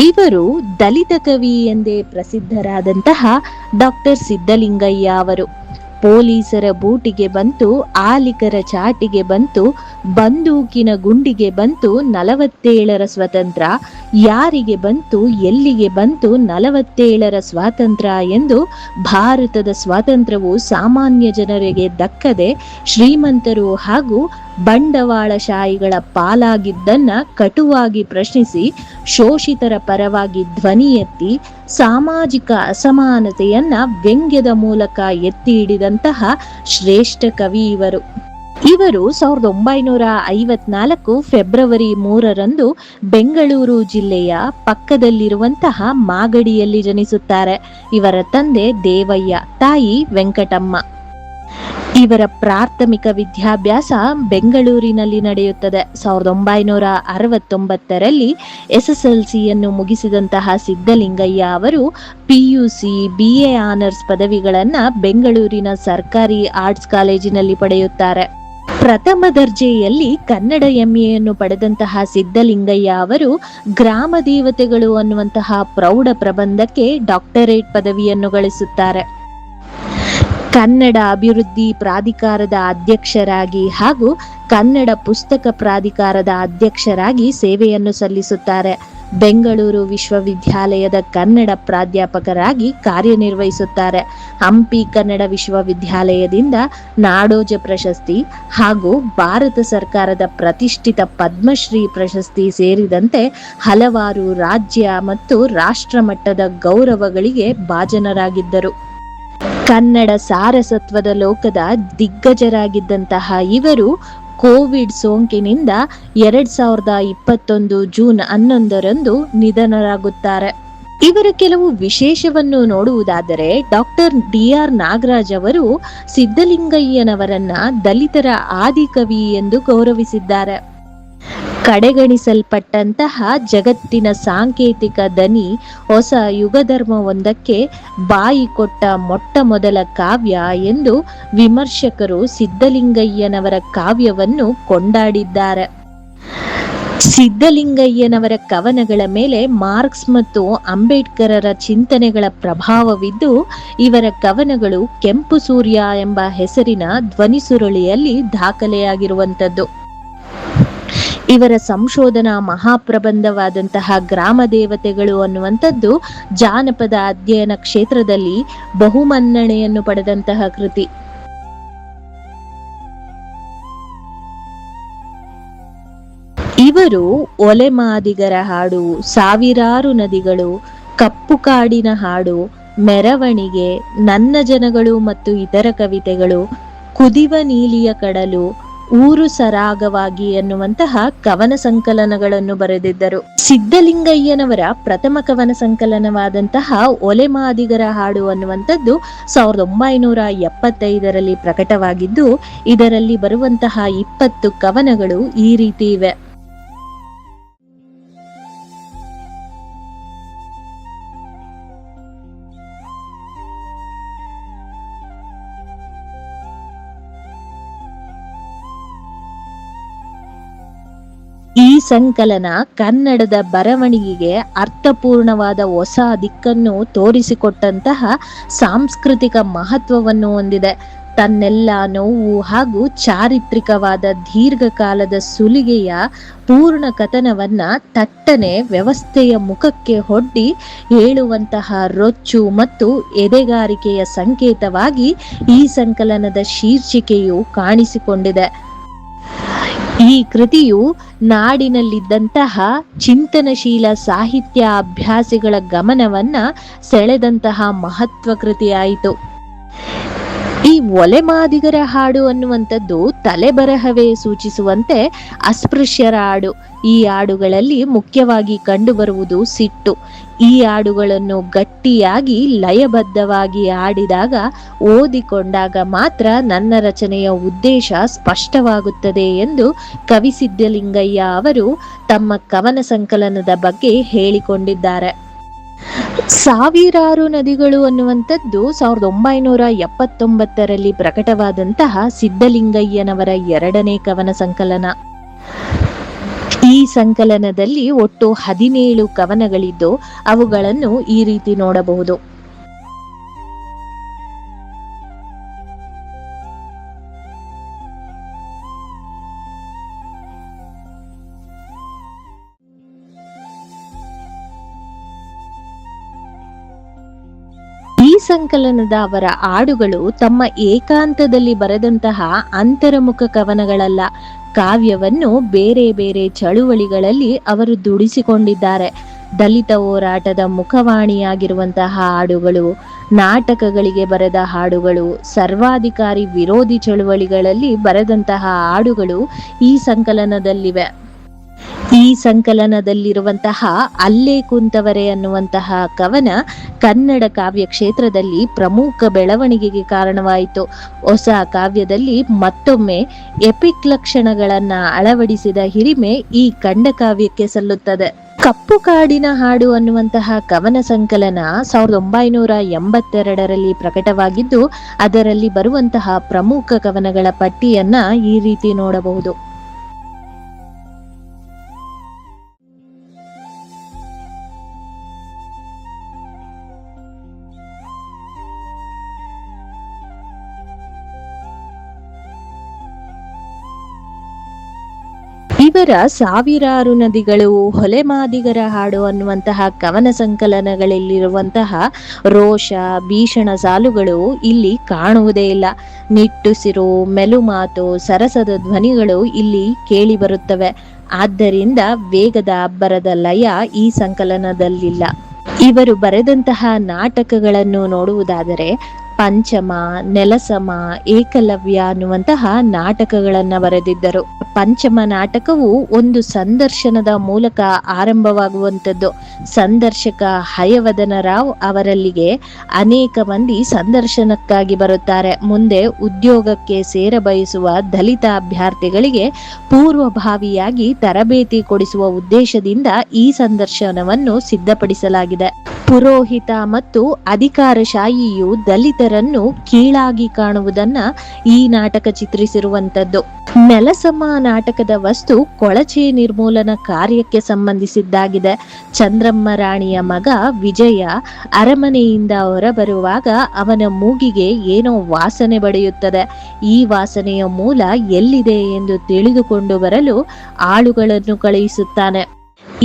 ಇವರು ದಲಿತ ಕವಿ ಎಂದೇ ಪ್ರಸಿದ್ಧರಾದಂತಹ ಡಾಕ್ಟರ್ ಸಿದ್ದಲಿಂಗಯ್ಯ ಅವರು. ಪೊಲೀಸರ ಬೂಟಿಗೆ ಬಂತು, ಆಲಿಕರ ಚಾಟಿಗೆ ಬಂತು, ಬಂದೂಕಿನ ಗುಂಡಿಗೆ ಬಂತು 47ರ ಸ್ವತಂತ್ರ, ಯಾರಿಗೆ ಬಂತು ಎಲ್ಲಿಗೆ ಬಂತು 47ರ ಸ್ವಾತಂತ್ರ್ಯ ಎಂದು ಭಾರತದ ಸ್ವಾತಂತ್ರ್ಯವು ಸಾಮಾನ್ಯ ಜನರಿಗೆ ದಕ್ಕದೆ ಶ್ರೀಮಂತರು ಹಾಗೂ ಬಂಡವಾಳಶಾಹಿಗಳ ಪಾಲಾಗಿದ್ದನ್ನ ಕಟುವಾಗಿ ಪ್ರಶ್ನಿಸಿ ಶೋಷಿತರ ಪರವಾಗಿ ಧ್ವನಿ ಎತ್ತಿ ಸಾಮಾಜಿಕ ಅಸಮಾನತೆಯನ್ನ ವ್ಯಂಗ್ಯದ ಮೂಲಕ ಎತ್ತಿ ಹಿಡಿದಂತಹ ಶ್ರೇಷ್ಠ ಕವಿ ಇವರು. ಇವರು 1954 ಫೆಬ್ರವರಿ 3ರಂದು ಬೆಂಗಳೂರು ಜಿಲ್ಲೆಯ ಪಕ್ಕದಲ್ಲಿರುವಂತಹ ಮಾಗಡಿಯಲ್ಲಿ ಜನಿಸುತ್ತಾರೆ. ಇವರ ತಂದೆ ದೇವಯ್ಯ, ತಾಯಿ ವೆಂಕಟಮ್ಮ. ಇವರ ಪ್ರಾಥಮಿಕ ವಿದ್ಯಾಭ್ಯಾಸ ಬೆಂಗಳೂರಿನಲ್ಲಿ ನಡೆಯುತ್ತದೆ. 1969ರಲ್ಲಿ SSLCಯನ್ನು ಮುಗಿಸಿದಂತಹ ಸಿದ್ದಲಿಂಗಯ್ಯ ಅವರು PUC, BA ಆನರ್ಸ್ ಪದವಿಗಳನ್ನು ಬೆಂಗಳೂರಿನ ಸರ್ಕಾರಿ ಆರ್ಟ್ಸ್ ಕಾಲೇಜಿನಲ್ಲಿ ಪಡೆಯುತ್ತಾರೆ. ಪ್ರಥಮ ದರ್ಜೆಯಲ್ಲಿ ಕನ್ನಡ MAಯನ್ನು ಪಡೆದಂತಹ ಸಿದ್ದಲಿಂಗಯ್ಯ ಅವರು ಗ್ರಾಮ ದೇವತೆಗಳು ಅನ್ನುವಂತಹ ಪ್ರೌಢ ಪ್ರಬಂಧಕ್ಕೆ ಡಾಕ್ಟರೇಟ್ ಪದವಿಯನ್ನು ಗಳಿಸುತ್ತಾರೆ. ಕನ್ನಡ ಅಭಿವೃದ್ಧಿ ಪ್ರಾಧಿಕಾರದ ಅಧ್ಯಕ್ಷರಾಗಿ ಹಾಗೂ ಕನ್ನಡ ಪುಸ್ತಕ ಪ್ರಾಧಿಕಾರದ ಅಧ್ಯಕ್ಷರಾಗಿ ಸೇವೆಯನ್ನು ಸಲ್ಲಿಸುತ್ತಾರೆ. ಬೆಂಗಳೂರು ವಿಶ್ವವಿದ್ಯಾಲಯದ ಕನ್ನಡ ಪ್ರಾಧ್ಯಾಪಕರಾಗಿ ಕಾರ್ಯನಿರ್ವಹಿಸುತ್ತಾರೆ. ಹಂಪಿ ಕನ್ನಡ ವಿಶ್ವವಿದ್ಯಾಲಯದಿಂದ ನಾಡೋಜ ಪ್ರಶಸ್ತಿ ಹಾಗೂ ಭಾರತ ಸರ್ಕಾರದ ಪ್ರತಿಷ್ಠಿತ ಪದ್ಮಶ್ರೀ ಪ್ರಶಸ್ತಿ ಸೇರಿದಂತೆ ಹಲವಾರು ರಾಜ್ಯ ಮತ್ತು ರಾಷ್ಟ್ರ ಮಟ್ಟದ ಗೌರವಗಳಿಗೆ ಭಾಜನರಾಗಿದ್ದರು. ಕನ್ನಡ ಸಾರಸತ್ವದ ಲೋಕದ ದಿಗ್ಗಜರಾಗಿದ್ದಂತಹ ಇವರು ಕೋವಿಡ್ ಸೋಂಕಿನಿಂದ 2021 ಜೂನ್ 11ರಂದು ನಿಧನರಾಗುತ್ತಾರೆ. ಇವರ ಕೆಲವು ವಿಶೇಷವನ್ನು ನೋಡುವುದಾದರೆ, ಡಾಕ್ಟರ್ DR ನಾಗರಾಜ್ ಅವರು ಸಿದ್ದಲಿಂಗಯ್ಯನವರನ್ನ ದಲಿತರ ಆದಿಕವಿ ಎಂದು ಗೌರವಿಸಿದ್ದಾರೆ. ಕಡೆಗಣಿಸಲ್ಪಟ್ಟಂತಹ ಜಗತ್ತಿನ ಸಾಂಕೇತಿಕ ದನಿ ಹೊಸ ಯುಗಧರ್ಮವೊಂದಕ್ಕೆ ಬಾಯಿ ಕೊಟ್ಟ ಮೊಟ್ಟ ಮೊದಲ ಕಾವ್ಯ ಎಂದು ವಿಮರ್ಶಕರು ಸಿದ್ದಲಿಂಗಯ್ಯನವರ ಕಾವ್ಯವನ್ನು ಕೊಂಡಾಡಿದ್ದಾರೆ. ಸಿದ್ದಲಿಂಗಯ್ಯನವರ ಕವನಗಳ ಮೇಲೆ ಮಾರ್ಕ್ಸ್ ಮತ್ತು ಅಂಬೇಡ್ಕರರ ಚಿಂತನೆಗಳ ಪ್ರಭಾವವಿದ್ದು, ಇವರ ಕವನಗಳು ಕೆಂಪು ಸೂರ್ಯ ಎಂಬ ಹೆಸರಿನ ಧ್ವನಿಸುರುಳಿಯಲ್ಲಿ ದಾಖಲೆಯಾಗಿರುವಂಥದ್ದು. ಇವರ ಸಂಶೋಧನಾ ಮಹಾಪ್ರಬಂಧವಾದಂತಹ ಗ್ರಾಮ ದೇವತೆಗಳು ಅನ್ನುವಂಥದ್ದು ಜಾನಪದ ಅಧ್ಯಯನ ಕ್ಷೇತ್ರದಲ್ಲಿ ಬಹುಮನ್ನಣೆಯನ್ನು ಪಡೆದಂತಹ ಕೃತಿ. ಇವರು ಒಲೆಮಾದಿಗರ ಹಾಡು, ಸಾವಿರಾರು ನದಿಗಳು, ಕಪ್ಪು ಕಾಡಿನ ಹಾಡು, ಮೆರವಣಿಗೆ, ನನ್ನ ಜನಗಳು ಮತ್ತು ಇತರ ಕವಿತೆಗಳು, ಕುದಿವ ನೀಲಿಯ ಕಡಲು, ಊರು ಸರಾಗವಾಗಿ ಎನ್ನುವಂತಹ ಕವನ ಸಂಕಲನಗಳನ್ನು ಬರೆದಿದ್ದರು. ಸಿದ್ದಲಿಂಗಯ್ಯನವರ ಪ್ರಥಮ ಕವನ ಸಂಕಲನವಾದಂತಹ ಒಲೆಮಾದಿಗರ ಹಾಡು ಅನ್ನುವಂಥದ್ದು 1975ರಲ್ಲಿ ಪ್ರಕಟವಾಗಿದ್ದು, ಇದರಲ್ಲಿ ಬರುವಂತಹ 20 ಕವನಗಳು ಈ ರೀತಿ ಇವೆ. ಈ ಸಂಕಲನ ಕನ್ನಡದ ಬರವಣಿಗೆಗೆ ಅರ್ಥಪೂರ್ಣವಾದ ಹೊಸ ದಿಕ್ಕನ್ನು ತೋರಿಸಿಕೊಟ್ಟಂತಹ ಸಾಂಸ್ಕೃತಿಕ ಮಹತ್ವವನ್ನು ಹೊಂದಿದೆ. ತನ್ನೆಲ್ಲ ನೋವು ಹಾಗೂ ಚಾರಿತ್ರಿಕವಾದ ದೀರ್ಘಕಾಲದ ಸುಲಿಗೆಯ ಪೂರ್ಣ ಕಥನವನ್ನ ತಟ್ಟನೆ ವ್ಯವಸ್ಥೆಯ ಮುಖಕ್ಕೆ ಹೊಡ್ಡಿ ಹೇಳುವಂತಹ ರೊಚ್ಚು ಮತ್ತು ಎದೆಗಾರಿಕೆಯ ಸಂಕೇತವಾಗಿ ಈ ಸಂಕಲನದ ಶೀರ್ಷಿಕೆಯು ಕಾಣಿಸಿಕೊಂಡಿದೆ. ಈ ಕೃತಿಯು ನಾಡಿನಲ್ಲಿದ್ದಂತಹ ಚಿಂತನಶೀಲ ಸಾಹಿತ್ಯ ಅಭ್ಯಾಸಿಗಳ ಗಮನವನ್ನ ಸೆಳೆದಂತಹ ಮಹತ್ವ ಕೃತಿಯಾಯಿತು. ಈ ಒಲೆಮಾದಿಗರ ಹಾಡು ಅನ್ನುವಂಥದ್ದು ತಲೆಬರಹವೇ ಸೂಚಿಸುವಂತೆ ಅಸ್ಪೃಶ್ಯರ ಹಾಡು. ಈ ಹಾಡುಗಳಲ್ಲಿ ಮುಖ್ಯವಾಗಿ ಕಂಡುಬರುವುದು ಸಿಟ್ಟು. ಈ ಹಾಡುಗಳನ್ನು ಗಟ್ಟಿಯಾಗಿ ಲಯಬದ್ಧವಾಗಿ ಹಾಡಿದಾಗ, ಓದಿಕೊಂಡಾಗ ಮಾತ್ರ ನನ್ನ ರಚನೆಯ ಉದ್ದೇಶ ಸ್ಪಷ್ಟವಾಗುತ್ತದೆ ಎಂದು ಕವಿ ಸಿದ್ದಲಿಂಗಯ್ಯ ಅವರು ತಮ್ಮ ಕವನ ಸಂಕಲನದ ಬಗ್ಗೆ ಹೇಳಿಕೊಂಡಿದ್ದಾರೆ. ಸಾವಿರಾರು ನದಿಗಳು ಅನ್ನುವಂಥದ್ದು 1979ರಲ್ಲಿ ಪ್ರಕಟವಾದಂತಹ ಸಿದ್ದಲಿಂಗಯ್ಯನವರ 2ನೇ ಕವನ ಸಂಕಲನ. ಈ ಸಂಕಲನದಲ್ಲಿ ಒಟ್ಟು 17 ಕವನಗಳಿದ್ದು ಅವುಗಳನ್ನು ಈ ರೀತಿ ನೋಡಬಹುದು. ಈ ಸಂಕಲನದ ಅವರ ಹಾಡುಗಳು ತಮ್ಮ ಏಕಾಂತದಲ್ಲಿ ಬರೆದಂತಹ ಅಂತರ್ಮುಖ ಕವನಗಳಲ್ಲ, ಕಾವ್ಯವನ್ನು ಬೇರೆ ಬೇರೆ ಚಳುವಳಿಗಳಲ್ಲಿ ಅವರು ದುಡಿಸಿಕೊಂಡಿದ್ದಾರೆ. ದಲಿತ ಹೋರಾಟದ ಮುಖವಾಣಿಯಾಗಿರುವಂತಹ ಹಾಡುಗಳು, ನಾಟಕಗಳಿಗೆ ಬರೆದ ಹಾಡುಗಳು, ಸರ್ವಾಧಿಕಾರಿ ವಿರೋಧಿ ಚಳುವಳಿಗಳಲ್ಲಿ ಬರೆದಂತಹ ಹಾಡುಗಳು ಈ ಸಂಕಲನದಲ್ಲಿವೆ. ಈ ಸಂಕಲನದಲ್ಲಿರುವಂತಹ ಅಲ್ಲೇ ಕುಂತವರೆ ಅನ್ನುವಂತಹ ಕವನ ಕನ್ನಡ ಕಾವ್ಯ ಕ್ಷೇತ್ರದಲ್ಲಿ ಪ್ರಮುಖ ಬೆಳವಣಿಗೆಗೆ ಕಾರಣವಾಯಿತು. ಹೊಸ ಕಾವ್ಯದಲ್ಲಿ ಮತ್ತೊಮ್ಮೆ ಎಪಿಕ್ ಲಕ್ಷಣಗಳನ್ನ ಅಳವಡಿಸಿದ ಹಿರಿಮೆ ಈ ಖಂಡಕಾವ್ಯಕ್ಕೆ ಸಲ್ಲುತ್ತದೆ. ಕಪ್ಪು ಕಾಡಿನ ಹಾಡು ಅನ್ನುವಂತಹ ಕವನ ಸಂಕಲನ 1982ರಲ್ಲಿ ಪ್ರಕಟವಾಗಿದ್ದು, ಅದರಲ್ಲಿ ಬರುವಂತಹ ಪ್ರಮುಖ ಕವನಗಳ ಪಟ್ಟಿಯನ್ನ ಈ ರೀತಿ ನೋಡಬಹುದು. ಇವರ ಸಾವಿರಾರು ನದಿಗಳು, ಹೊಲೆಮಾದಿಗರ ಹಾಡು ಅನ್ನುವಂತಹ ಕವನ ಸಂಕಲನಗಳಲ್ಲಿರುವಂತಹ ರೋಷ, ಭೀಷಣ ಸಾಲುಗಳು ಇಲ್ಲಿ ಕಾಣುವುದೇ ಇಲ್ಲ. ನಿಟ್ಟುಸಿರು, ಮೆಲುಮಾತು, ಸರಸದ ಧ್ವನಿಗಳು ಇಲ್ಲಿ ಕೇಳಿ ಬರುತ್ತವೆ. ಆದ್ದರಿಂದ ವೇಗದ ಅಬ್ಬರದ ಲಯ ಈ ಸಂಕಲನದಲ್ಲಿಲ್ಲ. ಇವರು ಬರೆದಂತಹ ನಾಟಕಗಳನ್ನು ನೋಡುವುದಾದರೆ ಪಂಚಮ, ನೆಲಸಮ, ಏಕಲವ್ಯ ಅನ್ನುವಂತಹ ನಾಟಕಗಳನ್ನ ಬರೆದಿದ್ದರು. ಪಂಚಮ ನಾಟಕವು ಒಂದು ಸಂದರ್ಶನದ ಮೂಲಕ ಆರಂಭವಾಗುವಂಥದ್ದು. ಸಂದರ್ಶಕ ಹಯವದನ ರಾವ್ ಅವರಲ್ಲಿಗೆ ಅನೇಕ ಮಂದಿ ಸಂದರ್ಶನಕ್ಕಾಗಿ ಬರುತ್ತಾರೆ. ಮುಂದೆ ಉದ್ಯೋಗಕ್ಕೆ ಸೇರಬಯಸುವ ದಲಿತ ಅಭ್ಯರ್ಥಿಗಳಿಗೆ ಪೂರ್ವಭಾವಿಯಾಗಿ ತರಬೇತಿ ಕೊಡಿಸುವ ಉದ್ದೇಶದಿಂದ ಈ ಸಂದರ್ಶನವನ್ನು ಸಿದ್ಧಪಡಿಸಲಾಗಿದೆ. ಪುರೋಹಿತ ಮತ್ತು ಅಧಿಕಾರಶಾಹಿಯು ದಲಿತರನ್ನು ಕೀಳಾಗಿ ಕಾಣುವುದನ್ನ ಈ ನಾಟಕ ಚಿತ್ರಿಸಿರುವಂತದ್ದು. ನೆಲಸಮ ನಾಟಕದ ವಸ್ತು ಕೊಳಚೆ ನಿರ್ಮೂಲನ ಕಾರ್ಯಕ್ಕೆ ಸಂಬಂಧಿಸಿದ್ದಾಗಿದೆ. ಚಂದ್ರಮ್ಮ ರಾಣಿಯ ಮಗ ವಿಜಯ ಅರಮನೆಯಿಂದ ಹೊರಬರುವಾಗ ಅವನ ಮೂಗಿಗೆ ಏನೋ ವಾಸನೆ ಬಡಿಯುತ್ತದೆ. ಈ ವಾಸನೆಯ ಮೂಲ ಎಲ್ಲಿದೆ ಎಂದು ತಿಳಿದುಕೊಂಡು ಬರಲು ಆಳುಗಳನ್ನು ಕಳುಹಿಸುತ್ತಾನೆ.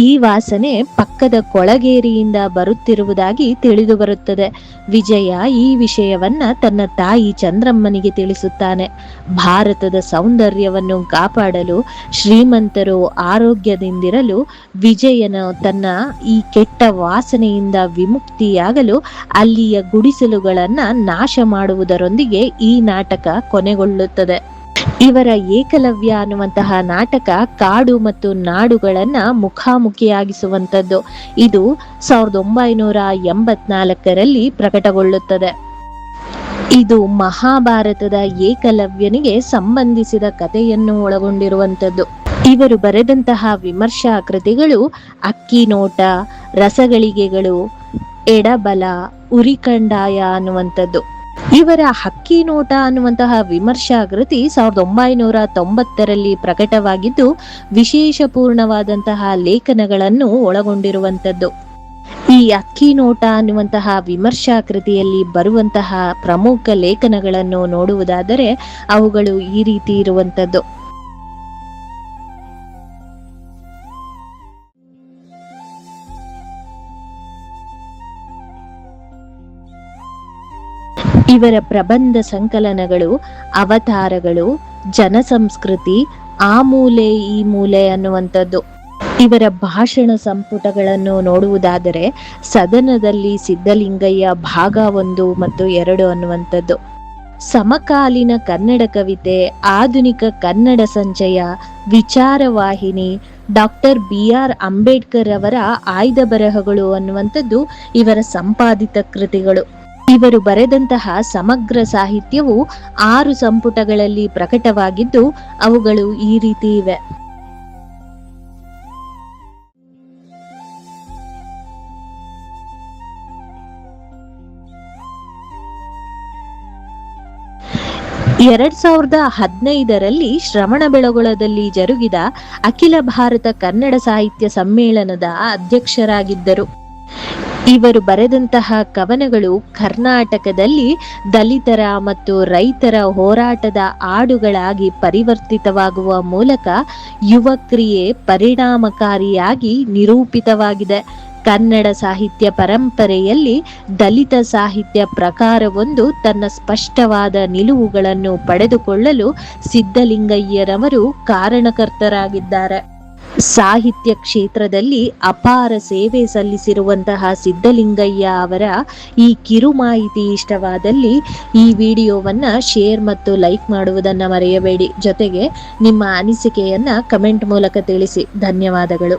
ಈ ವಾಸನೆ ಪಕ್ಕದ ಕೊಳಗೇರಿಯಿಂದ ಬರುತ್ತಿರುವುದಾಗಿ ತಿಳಿದು ಬರುತ್ತದೆ. ವಿಜಯ ಈ ವಿಷಯವನ್ನ ತನ್ನ ತಾಯಿ ಚಂದ್ರಮ್ಮನಿಗೆ ತಿಳಿಸುತ್ತಾನೆ. ಭಾರತದ ಸೌಂದರ್ಯವನ್ನು ಕಾಪಾಡಲು, ಶ್ರೀಮಂತರು ಆರೋಗ್ಯದಿಂದಿರಲು, ವಿಜಯನ ತನ್ನ ಈ ಕೆಟ್ಟ ವಾಸನೆಯಿಂದ ವಿಮುಕ್ತಿಯಾಗಲು ಅಲ್ಲಿಯ ಗುಡಿಸಲುಗಳನ್ನ ನಾಶ ಮಾಡುವುದರೊಂದಿಗೆ ಈ ನಾಟಕ ಕೊನೆಗೊಳ್ಳುತ್ತದೆ. ಇವರ ಏಕಲವ್ಯ ಅನ್ನುವಂತಹ ನಾಟಕ ಕಾಡು ಮತ್ತು ನಾಡುಗಳನ್ನ ಮುಖಾಮುಖಿಯಾಗಿಸುವಂಥದ್ದು. ಇದು 1984ರಲ್ಲಿ ಪ್ರಕಟಗೊಳ್ಳುತ್ತದೆ. ಇದು ಮಹಾಭಾರತದ ಏಕಲವ್ಯನಿಗೆ ಸಂಬಂಧಿಸಿದ ಕಥೆಯನ್ನು ಒಳಗೊಂಡಿರುವಂಥದ್ದು. ಇವರು ಬರೆದಂತಹ ವಿಮರ್ಶಾ ಕೃತಿಗಳು ಅಕ್ಕಿನೋಟ, ರಸಗಳಿಗೆಗಳು, ಎಡಬಲ, ಉರಿಕಂಡಾಯ ಅನ್ನುವಂಥದ್ದು. ಇವರ ಹಕ್ಕಿ ನೋಟ ಅನ್ನುವಂತಹ ವಿಮರ್ಶಾ ಕೃತಿ 1990ರಲ್ಲಿ ಪ್ರಕಟವಾಗಿದ್ದು ವಿಶೇಷ ಪೂರ್ಣವಾದಂತಹ ಲೇಖನಗಳನ್ನು ಒಳಗೊಂಡಿರುವಂಥದ್ದು. ಈ ಅಕ್ಕಿ ನೋಟ ಅನ್ನುವಂತಹ ವಿಮರ್ಶಾ ಕೃತಿಯಲ್ಲಿ ಬರುವಂತಹ ಪ್ರಮುಖ ಲೇಖನಗಳನ್ನು ನೋಡುವುದಾದರೆ ಅವುಗಳು ಈ ರೀತಿ ಇರುವಂಥದ್ದು. ಇವರ ಪ್ರಬಂಧ ಸಂಕಲನಗಳು ಅವತಾರಗಳು, ಜನಸಂಸ್ಕೃತಿ, ಆ ಮೂಲೆ ಈ ಮೂಲೆ ಅನ್ನುವಂಥದ್ದು. ಇವರ ಭಾಷಣ ಸಂಪುಟಗಳನ್ನು ನೋಡುವುದಾದರೆ ಸದನದಲ್ಲಿ ಸಿದ್ಧಲಿಂಗಯ್ಯ ಭಾಗ 1 ಮತ್ತು 2 ಅನ್ನುವಂಥದ್ದು. ಸಮಕಾಲೀನ ಕನ್ನಡ ಕವಿತೆ, ಆಧುನಿಕ ಕನ್ನಡ ಸಂಚಯ, ವಿಚಾರವಾಹಿನಿ, ಡಾಕ್ಟರ್ BR ಅಂಬೇಡ್ಕರ್ ಅವರ ಆಯ್ದ ಬರಹಗಳು ಅನ್ನುವಂಥದ್ದು ಇವರ ಸಂಪಾದಿತ ಕೃತಿಗಳು. ಇವರು ಬರೆದಂತಹ ಸಮಗ್ರ ಸಾಹಿತ್ಯವು 6 ಸಂಪುಟಗಳಲ್ಲಿ ಪ್ರಕಟವಾಗಿದ್ದು ಅವುಗಳು ಈ ರೀತಿ ಇವೆ. 2015ರಲ್ಲಿ ಶ್ರವಣಬೆಳಗೊಳದಲ್ಲಿ ಜರುಗಿದ ಅಖಿಲ ಭಾರತ ಕನ್ನಡ ಸಾಹಿತ್ಯ ಸಮ್ಮೇಳನದ ಅಧ್ಯಕ್ಷರಾಗಿದ್ದರು. ಇವರು ಬರೆದಂತಹ ಕವನಗಳು ಕರ್ನಾಟಕದಲ್ಲಿ ದಲಿತರ ಮತ್ತು ರೈತರ ಹೋರಾಟದ ಹಾಡುಗಳಾಗಿ ಪರಿವರ್ತಿತವಾಗುವ ಮೂಲಕ ಯುವ ಕ್ರಿಯೆ ಪರಿಣಾಮಕಾರಿಯಾಗಿ ನಿರೂಪಿತವಾಗಿದೆ. ಕನ್ನಡ ಸಾಹಿತ್ಯ ಪರಂಪರೆಯಲ್ಲಿ ದಲಿತ ಸಾಹಿತ್ಯ ಪ್ರಕಾರವೊಂದು ತನ್ನ ಸ್ಪಷ್ಟವಾದ ನಿಲುವುಗಳನ್ನು ಪಡೆದುಕೊಳ್ಳಲು ಸಿದ್ಧಲಿಂಗಯ್ಯರವರು ಕಾರಣಕರ್ತರಾಗಿದ್ದಾರೆ. ಸಾಹಿತ್ಯ ಕ್ಷೇತ್ರದಲ್ಲಿ ಅಪಾರ ಸೇವೆ ಸಲ್ಲಿಸಿರುವಂತಹ ಸಿದ್ಧಲಿಂಗಯ್ಯ ಅವರ ಈ ಕಿರು ಮಾಹಿತಿ ಇಷ್ಟವಾದಲ್ಲಿ ಈ ವಿಡಿಯೋವನ್ನ ಶೇರ್ ಮತ್ತು ಲೈಕ್ ಮಾಡುವುದನ್ನು ಮರೆಯಬೇಡಿ. ಜೊತೆಗೆ ನಿಮ್ಮ ಅನಿಸಿಕೆಯನ್ನ ಕಮೆಂಟ್ ಮೂಲಕ ತಿಳಿಸಿ. ಧನ್ಯವಾದಗಳು.